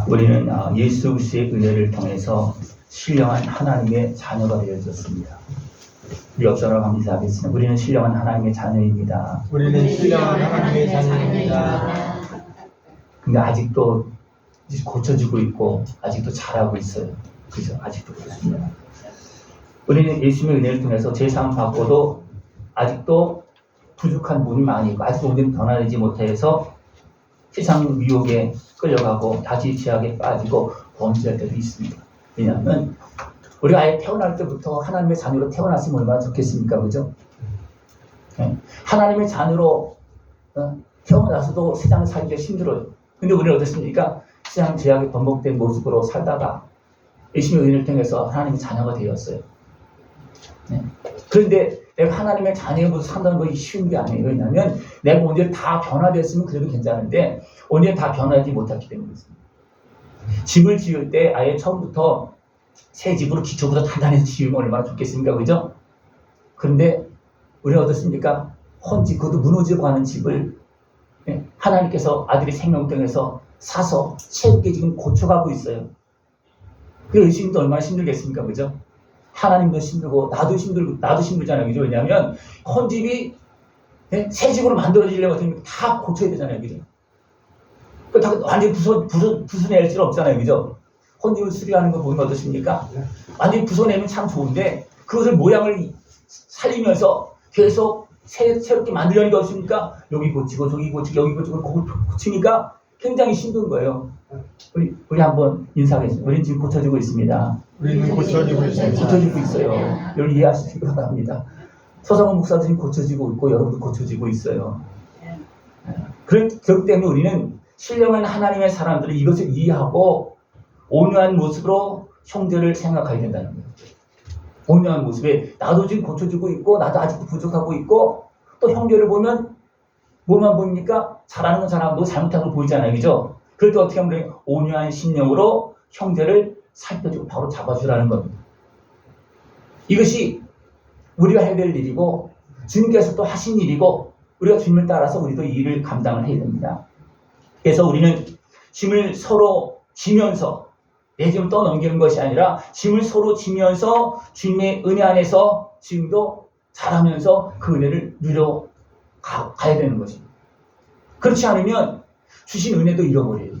우리는 예수 그리스도의 은혜를 통해서 신령한 하나님의 자녀가 되어졌습니다. 우리 옆사람 감사하겠습니다. 우리는 신령한 하나님의 자녀입니다. 우리는 신령한 하나님의 자녀입니다. 근데 아직도 고쳐지고 있고 아직도 잘하고 있어요. 그죠? 아직도 그렇습니다. 우리는 예수님의 은혜를 통해서 제사함 받고도 아직도 부족한 부분이 많이 있고 아직도 우리는 변화되지 못해서 세상 유혹에 끌려가고 다시 죄악에 빠지고 범죄할 때도 있습니다. 왜냐하면 우리가 아예 태어날 때부터 하나님의 자녀로 태어났으면 얼마나 좋겠습니까? 그죠? 네. 하나님의 자녀로 태어나서도 세상을 살기가 힘들어요. 근데 우리는 어떻습니까? 세상 죄악에 번복된 모습으로 살다가 예수님의 은혜를 통해서 하나님의 자녀가 되었어요. 네. 그런데 내가 하나님의 자녀의 모습 산다는 것이 쉬운 게 아니에요. 왜냐하면 내가 언제 다 변화됐으면 그래도 괜찮은데 언제 다 변하지 못했기 때문이었습니다. 집을 지을 때 아예 처음부터 새 집으로 기초부터 단단해서 지으면 얼마나 좋겠습니까? 그죠? 그런데 우리가 어떻습니까? 헌집, 그것도 무너지고 가는 집을 하나님께서 아들의 생명통해서 사서 새롭게 지금 고쳐가고 있어요. 그래서 예수님도 얼마나 힘들겠습니까? 그죠? 하나님도 힘들고 나도 힘들고 나도 힘들잖아요. 그죠? 왜냐하면 헌집이 새 집으로 만들어지려면 다 고쳐야 되잖아요. 그죠? 다 완전히 부숴낼 수는 없잖아요. 그죠? 헌집을 수리하는 거 보면 어떠십니까? 완전히 부숴내면 참 좋은데 그것을 모양을 살리면서 계속 새롭게 만들려는 게 없습니까? 여기 고치고 저기 고치고 여기 고치고 고치니까 굉장히 힘든 거예요. 우리 한번 인사하겠습니다. 우리는 지금 고쳐지고 있습니다. 우리는 고쳐지고 있습니다. 고쳐지고 있어요. 여러분 이해하시기 바랍니다. 서성원 목사들이 고쳐지고 있고 여러분도 고쳐지고 있어요. 그렇기 때문에 우리는 신령한 하나님의 사람들이 이것을 이해하고 온유한 모습으로 형제를 생각해야 된다는 거예요. 온유한 모습에 나도 지금 고쳐지고 있고 나도 아직도 부족하고 있고 또 형제를 보면 뭐만 보입니까? 잘하는 건 잘하고 잘못하는 건 보이잖아요. 그죠? 그럴 때 어떻게 하면 온유한 심령으로 형제를 살펴주고 바로 잡아주라는 겁니다. 이것이 우리가 해야 될 일이고 주님께서 또 하신 일이고 우리가 주님을 따라서 우리도 이 일을 감당을 해야 됩니다. 그래서 우리는 짐을 서로 지면서 내 짐을 떠넘기는 것이 아니라 짐을 서로 지면서 주님의 은혜 안에서 지금도 잘하면서 그 은혜를 누려 가야 되는 것입니다. 그렇지 않으면 주신 은혜도 잃어버려요.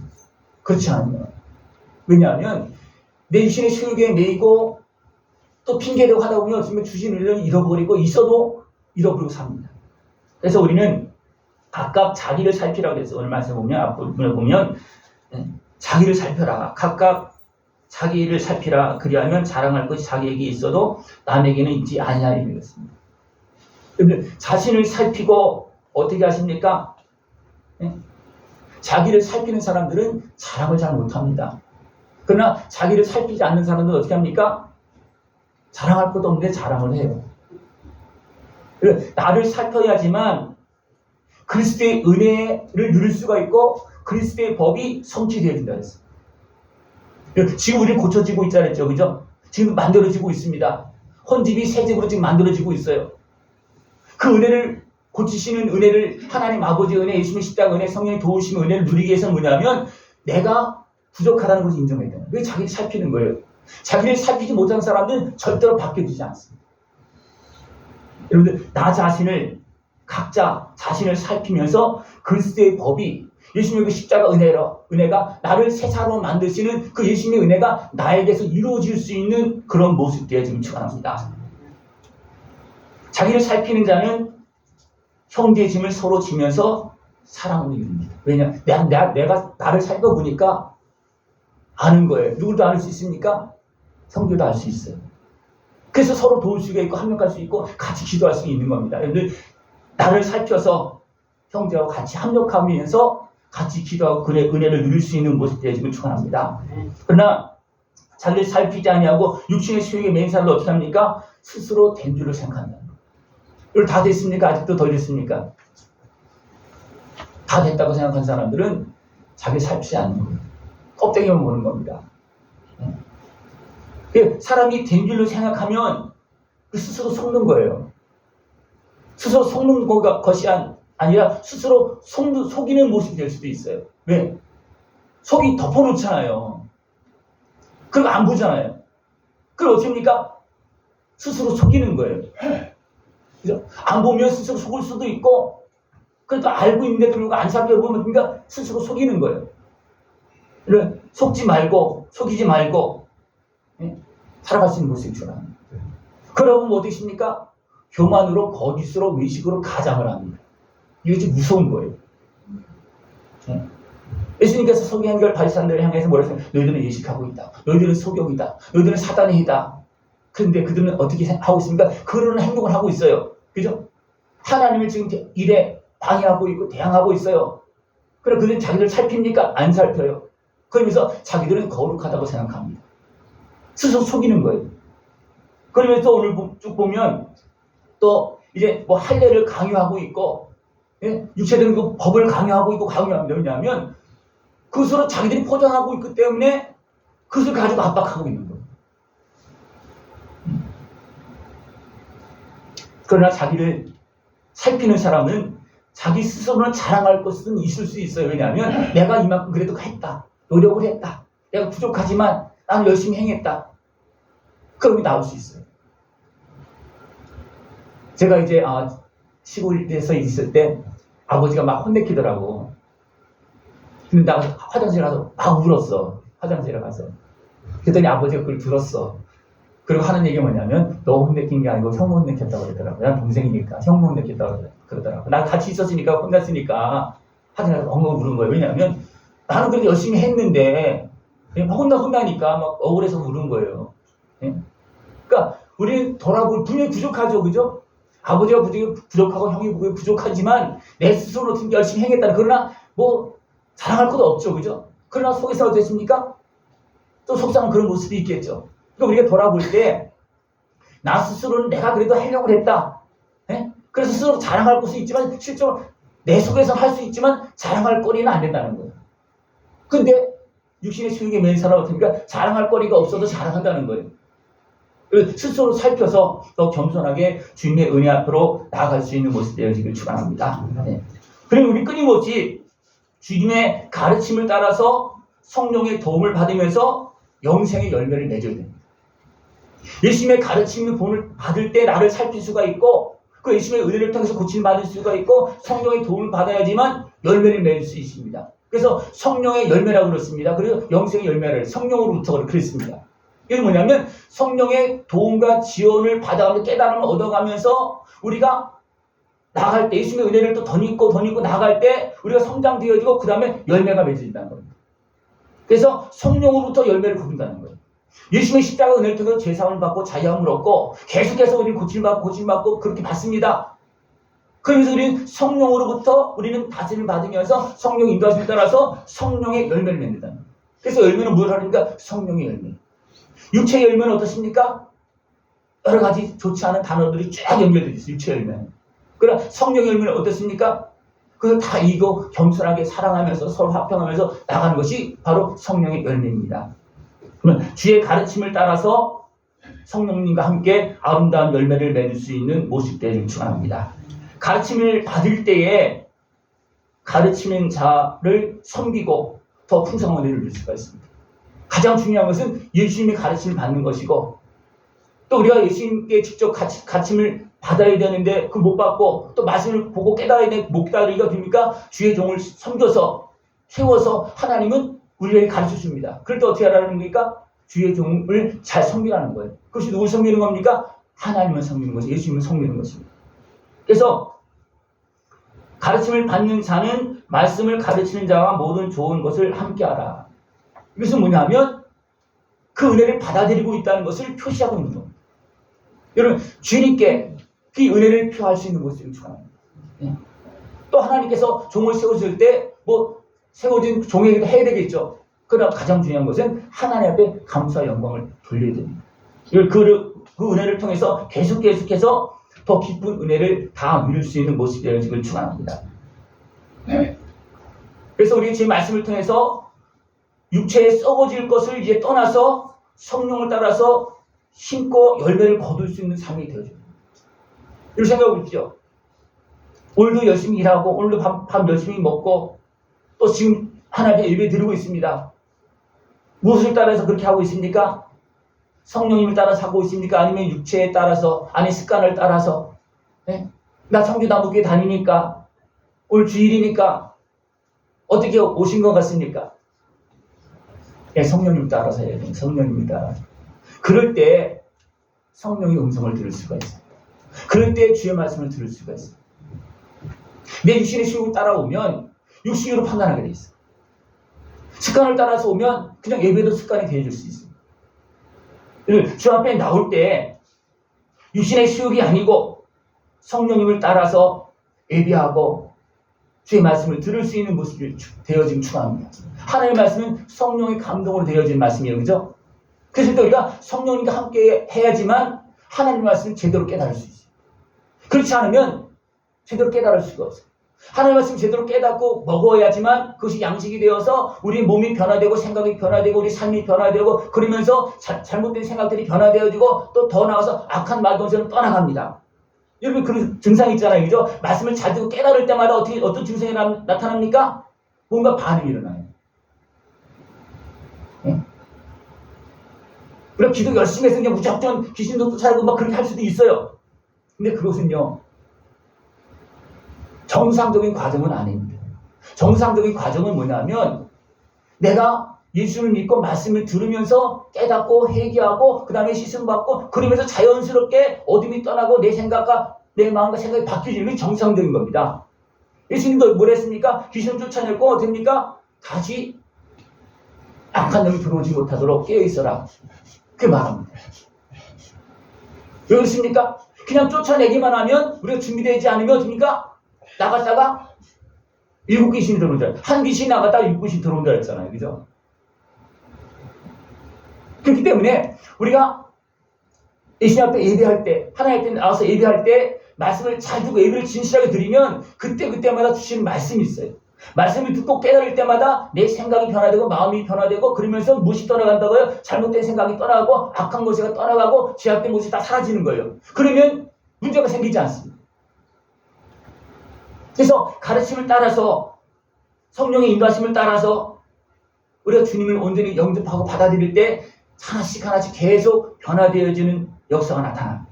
그렇지 않으면. 왜냐하면 내 자신의 소유에 매이고 또 핑계대고 하다 보면 주신 은혜를 잃어버리고 있어도 잃어버리고 삽니다. 그래서 우리는 각각 자기를 살피라고 해서 오늘 말씀 보면 앞부분을 보면 자기를 살펴라. 각각 자기를 살피라. 그리하면 자랑할 것이 자기에게 있어도 남에게는 있지 아니하리라 그랬습니다. 그런데 자신을 살피고 어떻게 하십니까? 자기를 살피는 사람들은 자랑을 잘 못합니다. 그러나 자기를 살피지 않는 사람들은 어떻게 합니까? 자랑할 것도 없는데 자랑을 해요. 나를 살펴야지만 그리스도의 은혜를 누릴 수가 있고 그리스도의 법이 성취되어야 된다 그랬어요. 지금 우리는 고쳐지고 있지 않았죠? 그죠? 지금 만들어지고 있습니다. 헌집이 새 집으로 지금 만들어지고 있어요. 그 은혜를 고치시는 은혜를 하나님 아버지의 은혜, 예수님의 십자가 은혜, 성령의 도우심의 은혜를 누리기 위해서는 뭐냐면 내가 부족하다는 것을 인정해야 돼요. 왜 자기를 살피는 거예요? 자기를 살피지 못하는 사람들은 절대로 바뀌어지지 않습니다. 여러분들 나 자신을 각자 자신을 살피면서 그리스도의 법이 예수님의 그 십자가 은혜가 나를 새 사람으로 만드시는 그 예수님의 은혜가 나에게서 이루어질 수 있는 그런 모습들에 지금 축원합니다. 자기를 살피는 자는 형제의 짐을 서로 지면서 사랑으로 이룹니다. 왜냐? 내가 나를 살펴보니까 아는 거예요. 누구도 알 수 있습니까? 형제도 알 수 있어요. 그래서 서로 도울 수가 있고 합력할 수 있고 같이 기도할 수 있는 겁니다. 여러분들 나를 살펴서 형제와 같이 합력하면서 같이 기도하고 그의 은혜를 누릴 수 있는 모습들에 지금 축원합니다. 그러나 자기를 살피지 아니하고 육신의 수욕에 매인 사람을 어떻게 합니까? 스스로 된 줄을 생각한다. 이걸 다 됐습니까? 아직도 덜 됐습니까? 다 됐다고 생각한 사람들은 자기를 살피지 않는 거예요. 껍데기만 보는 겁니다. 사람이 된 줄로 생각하면 스스로 속는 거예요. 스스로 속는 것이 아니라 스스로 속이는 모습이 될 수도 있어요. 왜? 속이 덮어놓잖아요. 그리고 안 보잖아요. 그럼 어떻게 합니까? 스스로 속이는 거예요. 그죠? 안 보면 스스로 속을 수도 있고, 그래도 알고 있는데도 불구하고 안 살펴보면 그러니까 스스로 속이는 거예요. 속지 말고, 속이지 말고, 살아갈 수 있는 모습이 주라. 그러면 어떻게 십니까? 교만으로, 거짓으로, 외식으로 가장을 합니다. 이게 좀 무서운 거예요. 예수님께서 성경결 바리새인들을 향해서 뭐라 했어요? 너희들은 예식하고 있다. 너희들은 소경이다. 너희들은 사단의 이다. 그런데 그들은 어떻게 하고 있습니까? 그런 행동을 하고 있어요. 그죠? 하나님을 지금 일에 방해하고 있고 대항하고 있어요. 그럼 그들은 자기들 살핍니까? 안 살펴요. 그러면서 자기들은 거룩하다고 생각합니다. 스스로 속이는 거예요. 그러면서 오늘 쭉 보면 또 이제 뭐 할례를 강요하고 있고, 육체적인 그 법을 강요하고 있고 강요합니다. 왜냐하면 그것으로 자기들이 포장하고 있기 때문에 그것을 가지고 압박하고 있는 거예요. 그러나 자기를 살피는 사람은 자기 스스로는 자랑할 것은 있을 수 있어요. 왜냐하면 내가 이만큼 그래도 했다. 노력을 했다. 내가 부족하지만 나는 열심히 행했다. 그런 게 나올 수 있어요. 제가 이제 시골에서 있을 때 아버지가 막 혼내키더라고. 근데 나 화장실에 가서 막 울었어. 화장실에 가서. 그랬더니 아버지가 그걸 들었어. 그리고 하는 얘기가 뭐냐면 너 혼내킨 게 아니고 형 혼내켰다고 그러더라고. 난 동생이니까 형 혼내켰다고 그러더라고. 난 같이 있었으니까 혼났으니까 화장실에 가서 엉엉 우는 거예요. 왜냐하면 나는 그렇게 열심히 했는데 혼나니까 막 억울해서 우는 거예요. 그러니까 우리는 돌아보면 분명히 부족하죠. 그죠? 아버지가 부족하고 형이 부족하지만 내 스스로 열심히 행했다는, 그러나 뭐 자랑할 것도 없죠. 그죠? 그러나 속에서 어땠습니까? 또 속상한 그런 모습이 있겠죠. 그러니까 우리가 돌아볼 때 나 스스로는 내가 그래도 하려고 했다. 그래서 스스로 자랑할 것도 있지만 실제로 내 속에서 할 수 있지만 자랑할 거리는 안 된다는 거예요. 근데 육신의 수육에 매인 사람은 어떻습니까? 자랑할 거리가 없어도 자랑한다는 거예요. 스스로 살펴서 더 겸손하게 주님의 은혜 앞으로 나아갈 수 있는 모습 되어지길 축원합니다. 그리고 우리 끊임없이 주님의 가르침을 따라서 성령의 도움을 받으면서 영생의 열매를 맺어야 됩니다. 예수님의 가르침을 받을 때 나를 살필 수가 있고, 그 예수님의 은혜를 통해서 고침을 받을 수가 있고, 성령의 도움을 받아야지만 열매를 맺을 수 있습니다. 그래서 성령의 열매라고 그렇습니다. 그리고 영생의 열매를 성령으로부터 그랬습니다. 이게 뭐냐면 성령의 도움과 지원을 받아가면서 깨달음을 얻어가면서 우리가 나아갈 때 예수님의 은혜를 또 덧입고 나아갈 때 우리가 성장되어지고 그 다음에 열매가 맺어진다는 겁니다. 그래서 성령으로부터 열매를 거둔다는 거예요. 예수님의 십자가 은혜를 통해서 죄사함을 받고 자유함을 얻고 계속해서 우리는 고침받고 그렇게 받습니다. 그래서 우리는 성령으로부터 우리는 다스림을 받으면서 성령 인도하심에 따라서 성령의 열매를 맺는다는 거예요. 그래서 열매는 무엇을 하니까 성령의 열매. 육체의 열매는 어떻습니까? 여러 가지 좋지 않은 단어들이 쫙 연결되어 있어요. 육체의 열매는. 그러나 성령의 열매는 어떻습니까? 그걸 다 이기고 겸손하게 사랑하면서 서로 화평하면서 나가는 것이 바로 성령의 열매입니다. 그러면 주의 가르침을 따라서 성령님과 함께 아름다운 열매를 맺을 수 있는 모습들을 축원합니다. 가르침을 받을 때에 가르치는 자를 섬기고 더 풍성한 은혜를 누릴 수가 있습니다. 가장 중요한 것은 예수님의 가르침을 받는 것이고, 또 우리가 예수님께 직접 가르침을 받아야 되는데 그 못 받고 또 말씀을 보고 깨달아야 되는 못 따르기가 됩니까? 주의 종을 섬겨서 세워서 하나님은 우리에게 가르쳐 줍니다. 그럴 때 어떻게 하라는 겁니까? 주의 종을 잘 섬기라는 거예요. 그것이 누굴 섬기는 겁니까? 하나님을 섬기는 것이, 예수님을 섬기는 것입니다. 그래서 가르침을 받는 자는 말씀을 가르치는 자와 모든 좋은 것을 함께하라. 이것은 뭐냐면 그 은혜를 받아들이고 있다는 것을 표시하고 있는 겁니다. 여러분, 주님께 그 은혜를 표할 수 있는 것을 축원합니다. 또 하나님께서 종을 세우실 때 뭐 세워진 종에게도 해야 되겠죠. 그러나 가장 중요한 것은 하나님 앞에 감사와 영광을 돌려야 됩니다. 그 은혜를 통해서 계속해서 더 깊은 은혜를 다 누릴 수 있는 모습이 되어지길 축원합니다. 그래서 우리 제 말씀을 통해서 육체에 썩어질 것을 이제 떠나서 성령을 따라서 심고 열매를 거둘 수 있는 삶이 되어집니다. 이렇게 생각해 보십시오. 오늘도 열심히 일하고 오늘도 밥 열심히 먹고 또 지금 하나님께 예배 드리고 있습니다. 무엇을 따라서 그렇게 하고 있습니까? 성령님을 따라서 하고 있습니까? 아니면 육체에 따라서, 아니 습관을 따라서? 네? 나 청주나무교회 다니니까, 오늘 주일이니까 어떻게 오신 것 같습니까? 네, 성령님을 따라서 해야 돼요. 성령님을 따라서. 그럴 때 성령의 음성을 들을 수가 있어요. 그럴 때 주의 말씀을 들을 수가 있어요. 내 육신의 식욕을 따라오면 육신으로 판단하게 돼 있어요. 습관을 따라서 오면 그냥 예배도 습관이 되어줄 수 있어요. 주 앞에 나올 때 육신의 식욕이 아니고 성령님을 따라서 예배하고 주의 말씀을 들을 수 있는 모습이 되어지면 축원합니다. 하나님의 말씀은 성령의 감동으로 되어진 말씀이에요. 그죠? 그래서 또 우리가 성령님과 함께 해야지만 하나님의 말씀을 제대로 깨달을 수 있어요. 그렇지 않으면 제대로 깨달을 수가 없어요. 하나님의 말씀 제대로 깨닫고 먹어야지만 그것이 양식이 되어서 우리 몸이 변화되고 생각이 변화되고 우리 삶이 변화되고 그러면서 잘못된 생각들이 변화되어지고 또 더 나아가서 악한 말동생은 떠나갑니다. 여러분 그런 증상이 있잖아요. 그죠? 말씀을 잘 듣고 깨달을 때마다 어떤 증상이 나타납니까? 뭔가 반응이 일어나요. 네? 그럼 기도 열심히 해서 그냥 무작정 귀신도 쫓아내고 막 그렇게 할 수도 있어요. 근데 그것은요. 정상적인 과정은 아닙니다. 정상적인 과정은 뭐냐면 내가 예수를 믿고 말씀을 들으면서 깨닫고 회개하고 그 다음에 시승받고 그러면서 자연스럽게 어둠이 떠나고 내 생각과 내 마음과 생각이 바뀌어지는 게 정상적인 겁니다. 예수님도 뭘 했습니까? 귀신을 쫓아내고 어떻습니까? 다시 악한 놈이 들어오지 못하도록 깨어있어라. 그렇게 말합니다. 왜 그렇습니까? 그냥 쫓아내기만 하면 우리가 준비되지 않으면 어떻습니까? 나갔다가 7귀신이 들어온다. 한 귀신이 나갔다가 7귀신이 들어온다 했잖아요. 그죠? 그렇기 때문에 우리가 예수님 앞에 예배할 때, 하나님 앞에 나와서 예배할 때 말씀을 잘 듣고 예배를 진실하게 드리면 그때마다 주시는 말씀이 있어요. 말씀을 듣고 깨달을 때마다 내 생각이 변화되고 마음이 변화되고 그러면서 무엇이 떠나간다고요? 잘못된 생각이 떠나가고 악한 것이 떠나가고 죄악된 것이 다 사라지는 거예요. 그러면 문제가 생기지 않습니다. 그래서 가르침을 따라서 성령의 인도하심을 따라서 우리가 주님을 온전히 영접하고 받아들일 때 하나씩 계속 변화되어지는 역사가 나타납니다.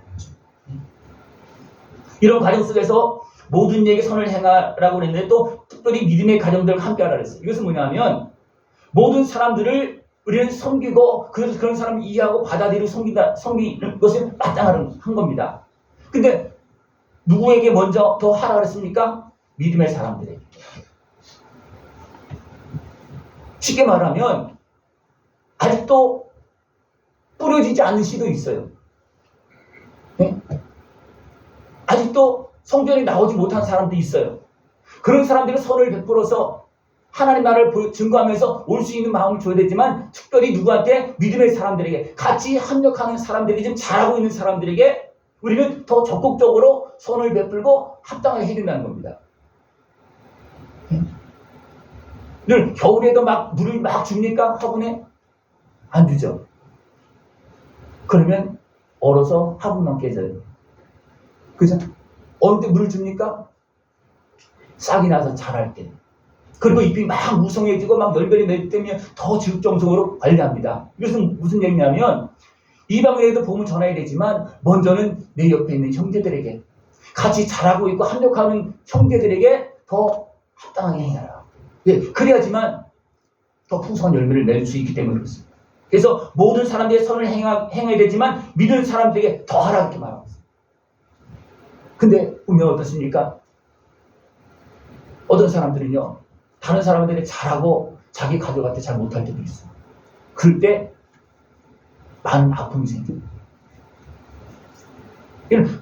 이런 과정 속에서 모든 이에게 선을 행하라고 그랬는데 또 특별히 믿음의 가정들과 함께하라 그랬어요. 이것은 뭐냐면 모든 사람들을 우리는 섬기고 그런 사람을 이해하고 받아들이고 섬기는 것을 마땅한 겁니다. 근데 누구에게 먼저 더 하라 그랬습니까? 믿음의 사람들에게. 쉽게 말하면 아직도 뿌려지지 않는 씨도 있어요. 네? 아직도 성전에 나오지 못한 사람도 있어요. 그런 사람들은 선을 베풀어서 하나님 나라를 증거하면서 올 수 있는 마음을 줘야 되지만 특별히 누구한테? 믿음의 사람들에게 같이 합력하는 사람들이 지금 잘하고 있는 사람들에게 우리는 더 적극적으로 선을 베풀고 합당하게 해야 된다는 겁니다. 늘 겨울에도 막 물을 막 줍니까? 화분에? 안 주죠. 그러면 얼어서 화분만 깨져요. 그죠? 어느 때 물을 줍니까? 싹이 나서 자랄 때. 그리고 잎이 막 무성해지고 막 열매를 맺을 때면 더 지극정성으로 관리합니다. 이것은 무슨 얘기냐면 이방인에도 복음을 전해야 되지만 먼저는 내 옆에 있는 형제들에게 같이 잘하고 있고 합력하는 형제들에게 더 합당하게 행하라. 네, 그래야지만 더 풍성한 열매를 낼 수 있기 때문에 그렇습니다. 그래서 모든 사람들의 선을 행해야 되지만 믿는 사람들에게 더 하라 이렇게 말하고 있습니다. 근데 보면 어떻습니까? 어떤 사람들은요 다른 사람들이 잘하고 자기 가족한테 잘 못할 때도 있어요. 그럴 때 많은 아픔이 생깁니다.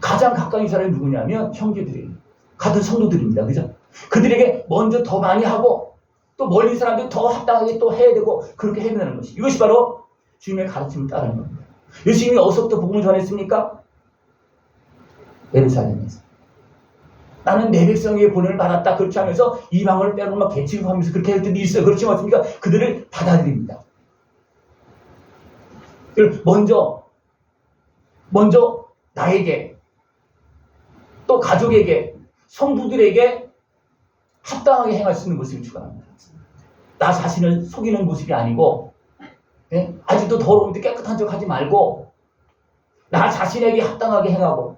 가장 가까운 사람이 누구냐면 형제들이에요. 같은 성도들입니다. 그죠? 그들에게 먼저 더 많이 하고 또 멀리 사람들이 더 합당하게 또 해야 되고 그렇게 해야 되는 것이 이것이 바로 주님의 가르침을 따르는 겁니다. 예수님이 어디서부터 복음을 전했습니까? 예루살렘에서. 나는 내 백성에게 본을 받았다. 그렇게 하면서 이방을 빼놓고 막 개치고 하면서 그렇게 할 때도 있어요. 그렇지 않습니까? 그들을 받아들입니다. 먼저 나에게 또 가족에게 성부들에게 합당하게 행할 수 있는 모습을 추구합니다. 나 자신을 속이는 모습이 아니고, 예? 아직도 더러운데 깨끗한 척 하지 말고, 나 자신에게 합당하게 행하고,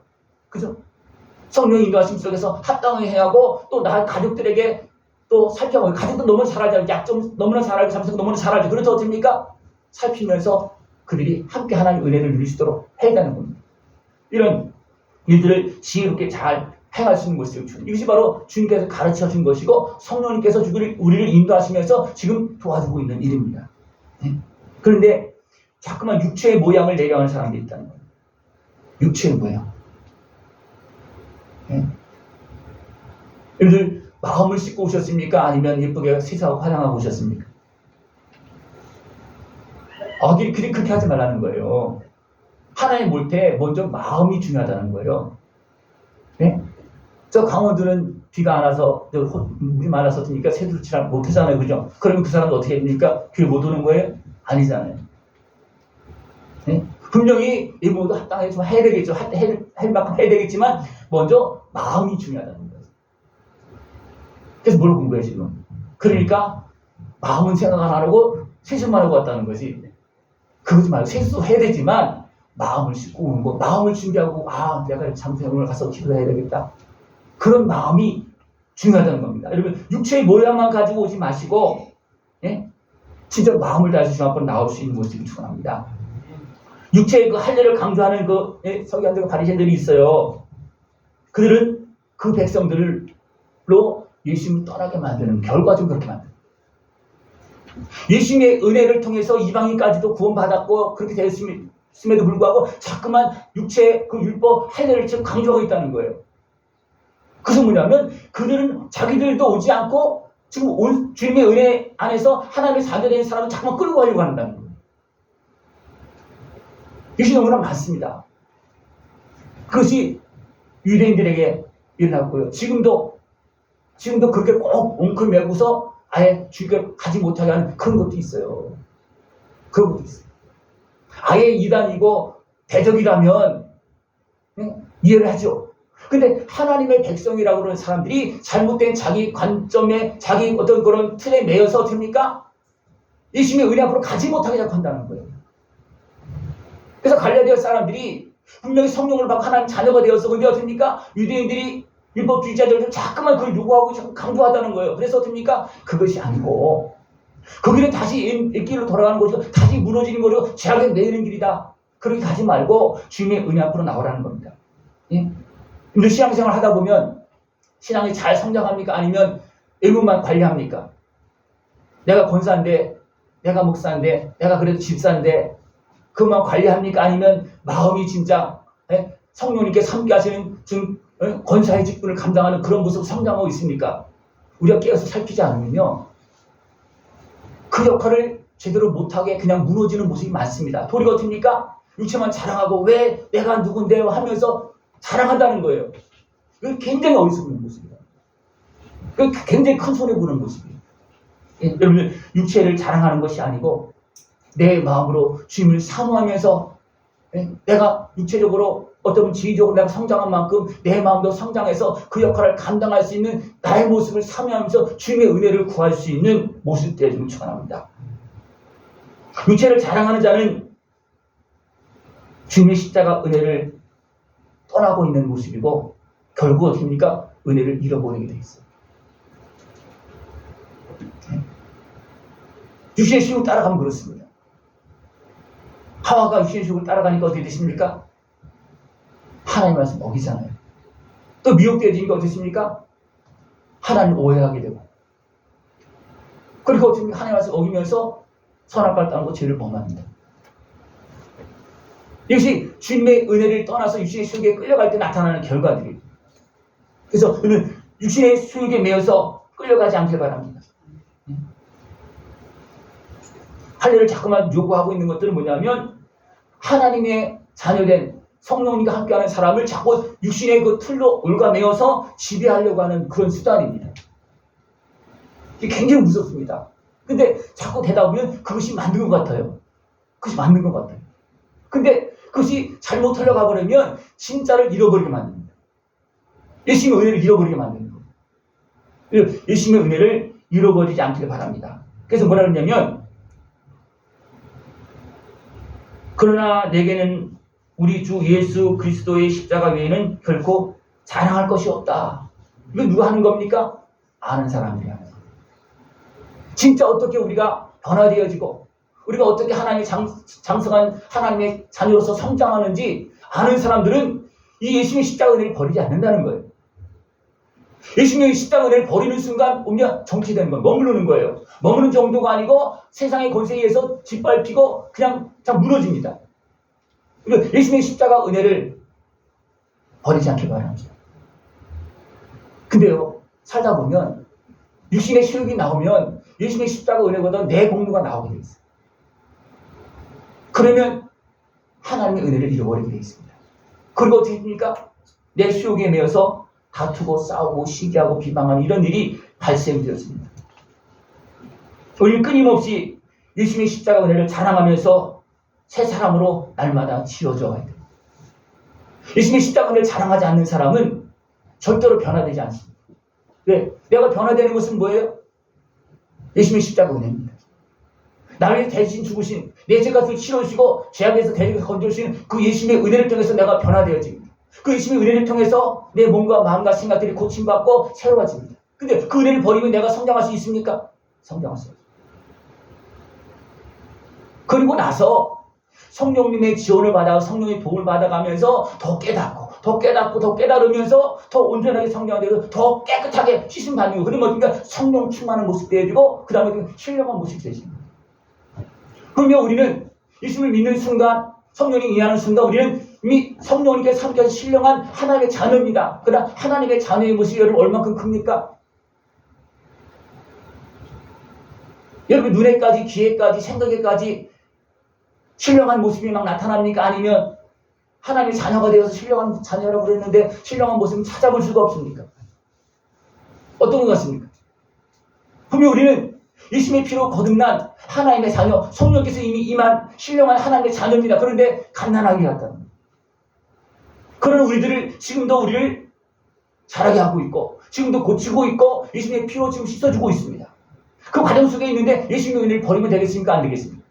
그죠? 성령 인도하심 속에서 합당하게 행하고, 또 나 가족들에게 또 살펴보고, 가족도 너무나 잘하죠. 약 좀 너무나 잘하고, 잠시 너무나 잘하죠. 그래서 어떻습니까? 살피면서 그들이 함께 하나님의 은혜를 누릴 수 있도록 해야 되는 겁니다. 이런 일들을 지혜롭게 잘 행할 수 있는 것이죠. 이것이 바로 주님께서 가르쳐 준 것이고 성령님께서 우리를 인도하시면서 지금 도와주고 있는 일입니다. 그런데 자꾸만 육체의 모양을 내려가는 사람들이 있다는 거예요. 육체의 모양. 여러분들 마음을 씻고 오셨습니까? 아니면 예쁘게 세수하고 화장하고 오셨습니까? 그렇게 하지 말라는 거예요. 하나님 볼 때 먼저 마음이 중요하다는 거예요. 네? 저 강원도는 비가 안 와서 물이 많아서 드니까 세수를 잘 못하잖아요. 그죠? 그러면 그 사람도 어떻게 됩니까? 교회 못 오는 거예요? 아니잖아요. 네? 분명히 이 부분도 합당하게 좀 해야 되겠죠. 할 만큼 해야 되겠지만 먼저 마음이 중요하다는 거예요. 그래서 물어본 거예요 지금. 그러니까 마음은 생각 안 하고 세수만 하고 왔다는 거지. 그러지 말고 세수도 해야 되지만 마음을 씻고 오는 거, 마음을 준비하고 내가 잠시 오늘 가서 기도해야 되겠다. 그런 마음이 중요하다는 겁니다. 여러분 육체의 모양만 가지고 오지 마시고 진짜 마음을 다해서 주님 앞으로 나올 수 있는 모습을 축원합니다. 육체의 그 할례를 강조하는 서기관들과 바리새인들이 있어요. 그들은 그 백성들로 예수님을 떠나게 만드는 결과적으로 그렇게 만드는 예수님의 은혜를 통해서 이방인까지도 구원받았고 그렇게 되었음에도 불구하고 자꾸만 육체의 그 율법 할례를 지금 강조하고 있다는 거예요. 그것은 뭐냐면 그들은 자기들도 오지 않고 지금 주님의 은혜 안에서 하나님의 자녀된 사람을 자꾸만 끌고 가려고 한다는 거예요. 이것이 너무나 많습니다. 그것이 유대인들에게 일어났고요. 지금도 그렇게 꼭 엉클 메고서 아예 주님께 가지 못하게 하는 그런 것도 있어요. 그런 것도 있어요. 아예 이단이고 대적이라면 이해를 하죠. 근데 하나님의 백성이라고 그러는 사람들이 잘못된 자기 관점에 자기 어떤 그런 틀에 매여서 됩니까? 예수님의 은혜 앞으로 가지 못하게 자꾸 한다는 거예요. 그래서 갈라디아 사람들이 분명히 성령을 받고 하나님 자녀가 되어서 근데 어떻습니까? 유대인들이 율법주의자들을 자꾸만 그걸 요구하고 자꾸 강조하다는 거예요. 그래서 어떻습니까? 그것이 아니고 거기는 다시 옛길로 돌아가는 것이고 다시 무너지는 것이고 죄악에 매이는 길이다. 그렇게 가지 말고 주님의 은혜 앞으로 나오라는 겁니다. 근데 신앙생활 하다 보면 신앙이 잘 성장합니까? 아니면 의문만 관리합니까? 내가 권사인데 내가 목사인데 내가 그래도 집사인데 그만 관리합니까? 아니면 마음이 진짜 성령님께 함께 하시는 지금 권사의 직분을 감당하는 그런 모습을 성장하고 있습니까? 우리가 깨어서 살피지 않으면요 그 역할을 제대로 못하게 그냥 무너지는 모습이 많습니다. 도리가 어떻습니까? 육체만 자랑하고 왜 내가 누군데요 하면서 자랑한다는 거예요. 이건 굉장히 어리석은 모습이에요. 굉장히 큰 손해보는 모습이에요. 여러분 육체를 자랑하는 것이 아니고 내 마음으로 주님을 사모하면서 내가 육체적으로 어떤 지위적으로 내가 성장한 만큼 내 마음도 성장해서 그 역할을 감당할 수 있는 나의 모습을 사모하면서 주님의 은혜를 구할 수 있는 모습 되어주길 축원합니다. 육체를 자랑하는 자는 주님의 십자가 은혜를 떠나고 있는 모습이고 결국 어떻습니까? 은혜를 잃어버리게 돼 있어요. 육신의 식욕을 따라가면 그렇습니다. 하와가 육신의 식욕을 따라가니까 어떻게 되십니까? 하나님 말씀 어기잖아요. 또 미혹되어지니까 어떻게 되십니까? 하나님 오해하게 되고 그리고 어떻게 하나님 말씀 어기면서 선악과를 따르고 죄를 범합니다. 이것이 주님의 은혜를 떠나서 육신의 수욕에 끌려갈 때 나타나는 결과들이에요. 그래서 우리는 육신의 수욕에 매여서 끌려가지 않길 바랍니다. 할례를 자꾸만 요구하고 있는 것들은 뭐냐면 하나님의 자녀된 성령님과 함께하는 사람을 자꾸 육신의 그 틀로 올가매어서 지배하려고 하는 그런 수단입니다. 이게 굉장히 무섭습니다. 근데 자꾸 되다 보면 그것이 맞는 것 같아요. 그것이 맞는 것 같아요. 근데 그것이 잘못 흘러가 버리면 진짜를 잃어버리게 만듭니다. 예수님의 은혜를 잃어버리게 만드는 거예요. 예수님의 은혜를 잃어버리지 않기를 바랍니다. 그래서 뭐라 그러냐면, 그러나 내게는 우리 주 예수 그리스도의 십자가 외에는 결코 자랑할 것이 없다. 이거 누가 하는 겁니까? 아는 사람들이 하는 거예요. 진짜 어떻게 우리가 변화되어지고 우리가 어떻게 하나님의 장성한 하나님의 자녀로서 성장하는지 아는 사람들은 이 예수님의 십자가 은혜를 버리지 않는다는 거예요. 예수님의 십자가 은혜를 버리는 순간 오면 정치되는 거예요. 머무르는 거예요. 머무는 정도가 아니고 세상의 권세에 의해서 짓밟히고 그냥 무너집니다. 그러니까 예수님의 십자가 은혜를 버리지 않길 바랍니다. 근데요, 살다 보면 육신의 시력이 나오면 예수님의 십자가 은혜보다 내 공로가 나오게 되어 있어요. 그러면 하나님의 은혜를 잃어버리게 되어 있습니다. 그리고 어떻게 됩니까? 내 수욕에 매여서 다투고 싸우고 시기하고 비방하는 이런 일이 발생되었습니다. 우리는 끊임없이 예수님의 십자가 은혜를 자랑하면서 새 사람으로 날마다 지어져 가야 돼요. 예수님의 십자가 은혜를 자랑하지 않는 사람은 절대로 변화되지 않습니다. 왜? 내가 변화되는 것은 뭐예요? 예수님의 십자가 은혜입니다. 나를 대신 죽으신 내 죄값을 치러주시고 죄악에서 대적에서 건져주신 그 예수님의 은혜를 통해서 내가 변화되어집니다. 그 예수님의 은혜를 통해서 내 몸과 마음과 생각들이 고침받고 새로워집니다. 근데 그 은혜를 버리면 내가 성장할 수 있습니까? 성장할 수 없습니다. 그리고 나서 성령님의 지원을 받아 성령의 도움을 받아가면서 더 깨달으면서 더 온전하게 성장하고 더 깨끗하게 씻음 받는 거예요. 그러면 어떻게 성령 충만한 모습 되어지고 그 다음에 신령한 모습이 되십니다. 그러면 우리는 예수님을 믿는 순간 성령이 임하는 순간 우리는 이미 성령님께 삼켜서 신령한 하나님의 자녀입니다. 그러나 하나님의 자녀의 모습이 여러분 얼만큼 큽니까? 여러분 눈에까지 귀에까지 생각에까지 신령한 모습이 막 나타납니까? 아니면 하나님의 자녀가 되어서 신령한 자녀라고 그랬는데 신령한 모습을 찾아볼 수가 없습니까? 어떤 것 같습니까? 분명 우리는 예수님의 피로 거듭난 하나님의 자녀, 성령께서 이미 임한 신령한 하나님의 자녀입니다. 그런데 갓난아기 같다는 거예요. 그런 우리들을 지금도 우리를 자라게 하고 있고 지금도 고치고 있고 예수님의 피로 지금 씻어주고 있습니다. 그 과정 속에 있는데 예수님의 은혜를 버리면 되겠습니까? 안 되겠습니까?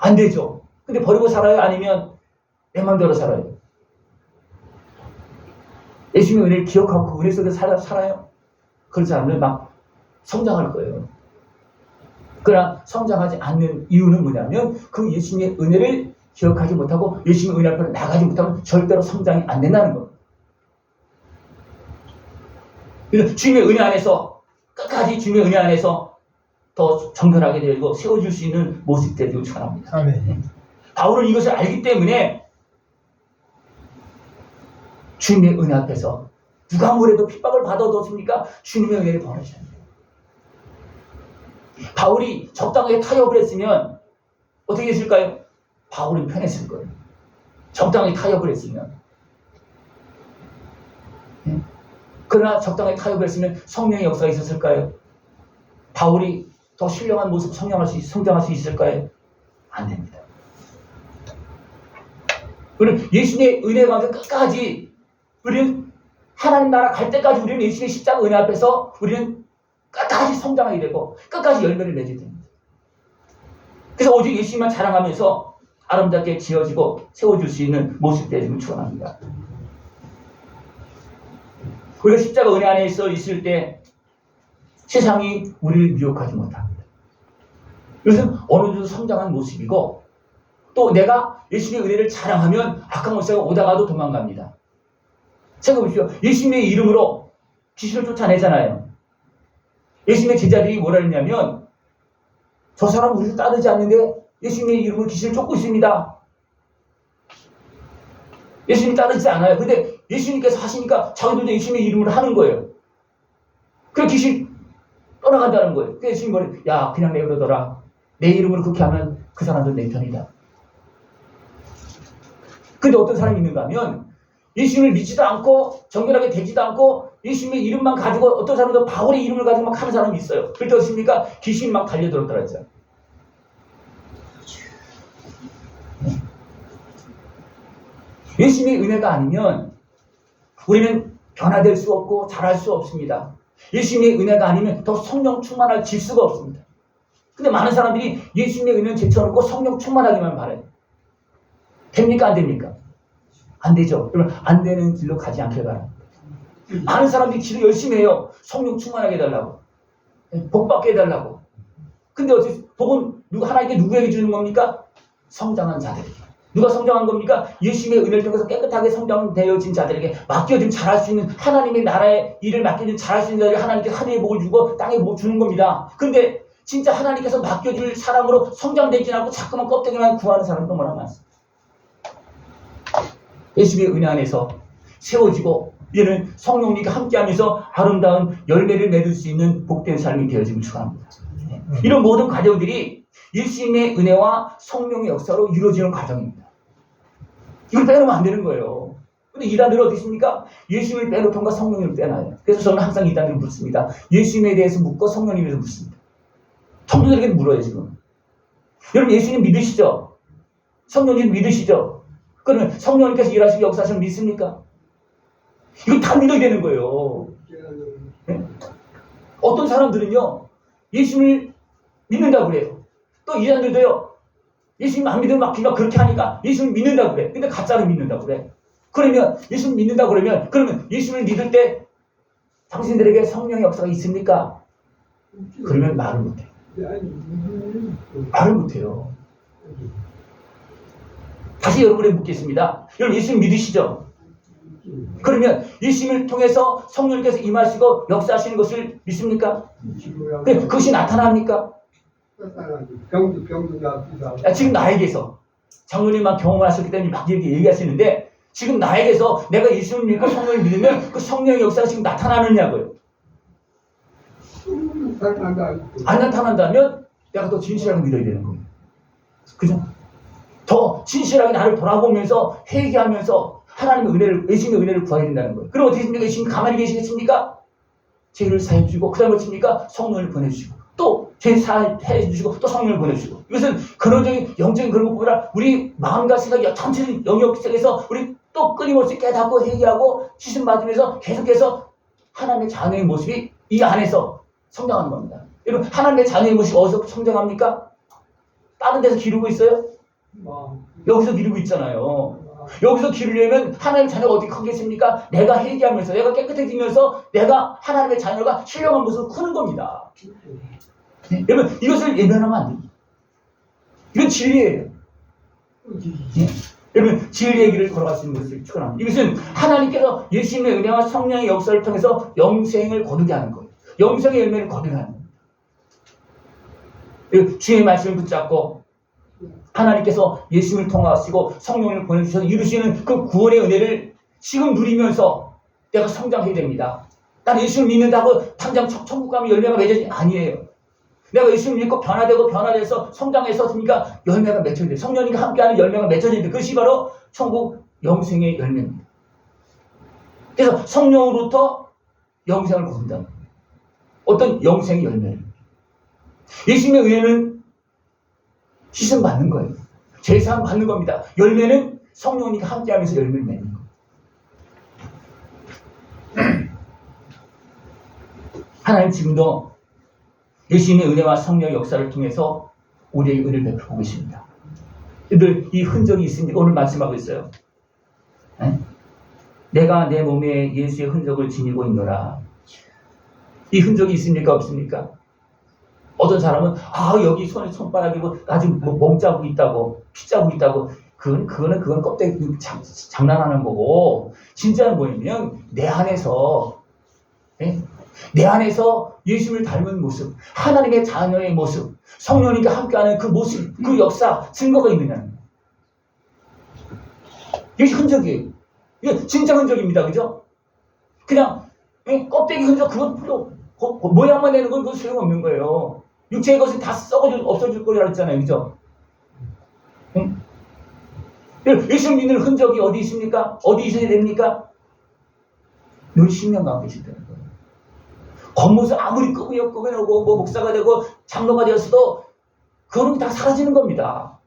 안 되죠. 근데 버리고 살아요? 아니면 내 마음대로 살아요? 예수님의 은혜를 기억하고 그 은혜 속에 살아요? 그런 사람들 막 성장할 거예요. 그러나 성장하지 않는 이유는 뭐냐면 그 예수님의 은혜를 기억하지 못하고 예수님의 은혜 앞으로 나가지 못하면 절대로 성장이 안 된다는 겁니다. 그래서 주님의 은혜 안에서 끝까지 주님의 은혜 안에서 더 정결하게 되고 세워줄 수 있는 모습 되기를 축원합니다. 아멘. 바울은 이것을 알기 때문에 주님의 은혜 앞에서 누가 뭐래도 핍박을 받아도 어떻습니까? 주님의 은혜를 버리셔야 돼요. 바울이 적당하게 타협을 했으면 어떻게 했을까요? 바울은 편했을 거예요. 적당하게 타협을 했으면. 그러나 적당하게 타협을 했으면 성령의 역사가 있었을까요? 바울이 더 신령한 모습 성장할 수 있을까요? 안 됩니다. 우리는 예수님의 은혜 가운데 끝까지 우리는 하나님 나라 갈 때까지 우리는 예수님의 십자가 은혜 앞에서 우리는 끝까지 성장하게 되고 끝까지 열매를 맺게 됩니다. 그래서 오직 예수님만 자랑하면서 아름답게 지어지고 세워줄 수 있는 모습 되기를 축원합니다. 우리가 십자가 은혜 안에 있을 때 세상이 우리를 미혹하지 못합니다. 이것은 어느 정도 성장한 모습이고 또 내가 예수님의 은혜를 자랑하면 악한 권세가 오다가도 도망갑니다. 생각해보십시오. 예수님의 이름으로 귀신을 쫓아내잖아요. 예수님의 제자들이 뭐라 했냐면 저 사람 우리를 따르지 않는데 예수님의 이름으로 귀신을 쫓고 있습니다. 예수님 따르지 않아요. 근데 예수님께서 하시니까 자기들도 예수님의 이름으로 하는 거예요. 그래서 귀신 떠나간다는 거예요. 그래서 예수님 말이 야 그냥 내버려둬라. 내 이름으로 그렇게 하면 그 사람도 내 편이다. 근데 어떤 사람이 있는가 하면 예수님을 믿지도 않고 정결하게 되지도 않고 예수님의 이름만 가지고 어떤 사람도 바울의 이름을 가지고 막 하는 사람이 있어요. 그럴 때 어떻습니까? 귀신이 막 달려들었더라 했죠. 예수님의 은혜가 아니면 우리는 변화될 수 없고 자랄 수 없습니다. 예수님의 은혜가 아니면 더 성령 충만할 질수가 없습니다. 근데 많은 사람들이 예수님의 은혜는 제쳐놓고 성령 충만하기만 바래요. 됩니까? 안 됩니까? 안 되죠. 여러분, 안 되는 길로 가지 않길 바랍니다. 많은 사람들이 기도 열심히 해요. 성령 충만하게 해달라고. 복 받게 해달라고. 근데 어떻게 복은 하나님께 누구에게 주는 겁니까? 성장한 자들에게. 누가 성장한 겁니까? 예수님의 은혜를 통해서 깨끗하게 성장되어진 자들에게 맡겨진 잘할 수 있는 하나님의 나라의 일을 맡겨진 잘할 수 있는 자들에게 하나님께 하늘의 복을 주고 땅의 복을 주는 겁니다. 근데 진짜 하나님께서 맡겨줄 사람으로 성장되지 않고 자꾸만 껍데기만 구하는 사람도 너무나 많습니다. 예수님의 은혜 안에서 세워지고 이제는 성령님과 함께하면서 아름다운 열매를 맺을 수 있는 복된 삶이 되어지길 축원합니다. 이런 모든 과정들이 예수님의 은혜와 성령의 역사로 이루어지는 과정입니다. 이걸 빼놓으면 안 되는 거예요. 근데 이단들은 어떻게 있습니까? 예수님을 빼놓던가 성령님을 빼놔요. 그래서 저는 항상 이단들을 묻습니다. 예수님에 대해서 묻고 성령님에 대해서 묻습니다. 성도들에게 물어요 지금. 여러분 예수님 믿으시죠? 성령님 믿으시죠? 그러면 성령님께서 일하시고 역사하시는 믿습니까? 이거 다 믿어야 되는 거예요. 네? 어떤 사람들은요 예수님을 믿는다고 그래요. 또 이단들도요 예수님 안 믿으면 막 그렇게 하니까 예수님 믿는다고 그래. 근데 가짜로 믿는다고 그래. 그러면 예수님 믿는다고 그러면 예수님을 믿을 때 당신들에게 성령의 역사가 있습니까? 그러면 말을 못해. 말을 못해요. 다시 여러분에게 묻겠습니다. 여러분 예수님 믿으시죠? 그러면 예수님을 통해서 성령님께서 임하시고 역사하시는 것을 믿습니까? 그것이 나타납니까? 지금 나에게서 장로님만 경험하셨기 때문에 막 이렇게 얘기하시는데 지금 나에게서 내가 예수님을 믿고 성령을 믿으면 그 성령의 역사가 지금 나타나느냐고요. 안 나타난다면 내가 더 진실하게 믿어야 되는 거예요. 그죠? 더 진실하게 나를 돌아보면서 회개하면서 하나님의 은혜를, 예수님의 은혜를 구해야 된다는 거예요. 그럼 어떻게 했습니까? 예수님 가만히 계시겠습니까? 죄를 사해주시고 그 다음에 어떻습니까? 성령을 보내주시고 또 죄 사해주시고 또 성령을 보내주시고 이것은 근원적인 영적인 그런 것보다 우리 마음과 생각 전체적인 영역 속에서 우리 또 끊임없이 깨닫고 회개하고 시선 받으면서 계속해서 하나님의 자녀의 모습이 이 안에서 성장하는 겁니다. 여러분 하나님의 자녀의 모습이 어디서 성장합니까? 다른 데서 기르고 있어요? 여기서 기르고 있잖아요. 여기서 기르려면 하나님의 자녀가 어떻게 크겠습니까? 내가 회개하면서 내가 깨끗해지면서 내가 하나님의 자녀가 신령한 모습을 크는 겁니다. 네? 여러분 이것을 예면하면 안 됩니다. 이건 진리예요. 네? 여러분 진리의 길을 걸어갈 수 있는 것을 축원합니다. 이것은 하나님께서 예수님의 은혜와 성령의 역사를 통해서 영생을 거두게 하는 거예요. 영생의 열매를 거두게 하는 거예요. 주의 말씀을 붙잡고 하나님께서 예수님을 통하시고 성령을 보내주셔서 이루시는 그 구원의 은혜를 지금 누리면서 내가 성장해야 됩니다. 난 예수를 믿는다고 당장 천국 가면 열매가 맺어지지 아니에요. 내가 예수를 믿고 변화돼서 성장해서 그러니까 열매가 맺혀야 돼요. 성령님과 함께하는 열매가 맺혀야 돼요. 그것이 바로 천국 영생의 열매입니다. 그래서 성령으로부터 영생을 거둔다. 어떤 영생의 열매를. 예수님의 은혜는 시선 받는 거예요. 제사함 받는 겁니다. 열매는 성령님과 함께하면서 열매를 맺는 거예요. 하나님 지금도 예수님의 은혜와 성령의 역사를 통해서 우리에게 은혜를 베풀고 계십니다. 늘 이 흔적이 있습니까? 오늘 말씀하고 있어요. 네? 내가 내 몸에 예수의 흔적을 지니고 있노라. 이 흔적이 있습니까? 없습니까? 어떤 사람은 여기 손에 손바닥이고 아주 멍자국 있다고 피자국 있다고 그건 껍데기 장난하는 거고 진짜는 뭐냐면 내 안에서 예수님을 닮은 모습, 하나님의 자녀의 모습, 성령님과 함께하는 그 모습, 그 역사, 증거가 있느냐는 거예요. 이게 흔적이에요. 이게 진짜 흔적입니다. 그죠? 그냥 껍데기 흔적 그건 모양만 내는 건 그건 소용없는 거예요. 육체의 것은 다 없어질 거라고 했잖아요. 그죠? 응? 예수님 믿는 흔적이 어디 있습니까? 어디 있어야 됩니까? 늘 신명 가운데 있다는 거예요. 겉모습 아무리 끄고요, 목사가 되고 장로가 되었어도 그거는 다 사라지는 겁니다.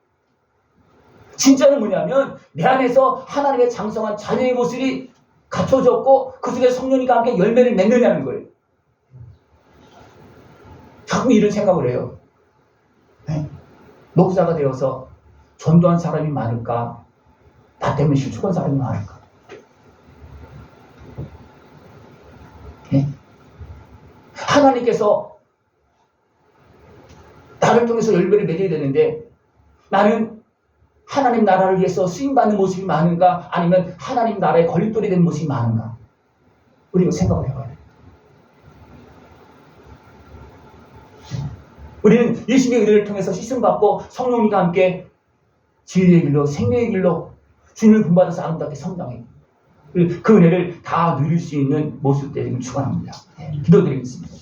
진짜는 뭐냐면 내 안에서 하나님의 장성한 자녀의 모습이 갖춰졌고 그 속에 성령님과 함께 열매를 맺느냐는 거예요. 자꾸 이런 생각을 해요. 목사가 되어서 전도한 사람이 많을까? 나 때문에 실족한 사람이 많을까? 예? 하나님께서 나를 통해서 열매를 맺어야 되는데 나는 하나님 나라를 위해서 쓰임받는 모습이 많은가? 아니면 하나님 나라의 걸림돌이 된 모습이 많은가? 우리가 생각을 해봐야 돼요. 우리는 예수님의 은혜를 통해서 씻음받고 성령님과 함께 진리의 길로 생명의 길로 주님을 본받아서 아름답게 성장해. 그 은혜를 다 누릴 수 있는 모습 되기를 축원합니다. 기도드리겠습니다.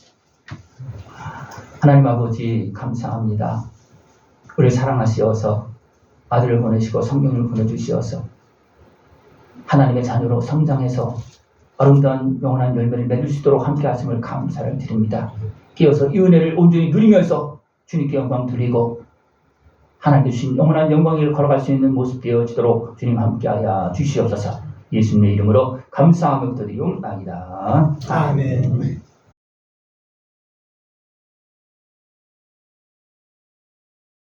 하나님 아버지 감사합니다. 우리를 사랑하시어서 아들을 보내시고 성령을 보내주시어서 하나님의 자녀로 성장해서 아름다운 영원한 열매를 맺을 수 있도록 함께 하심을 감사를 드립니다. 끼어서 이 은혜를 온전히 누리면서 주님께 영광 드리고 하나님께 주신 영원한 영광을 걸어갈 수 있는 모습 되어지도록 주님 함께하여 주시옵소서. 예수님의 이름으로 감사하며 기도드리옵나이다. 아멘.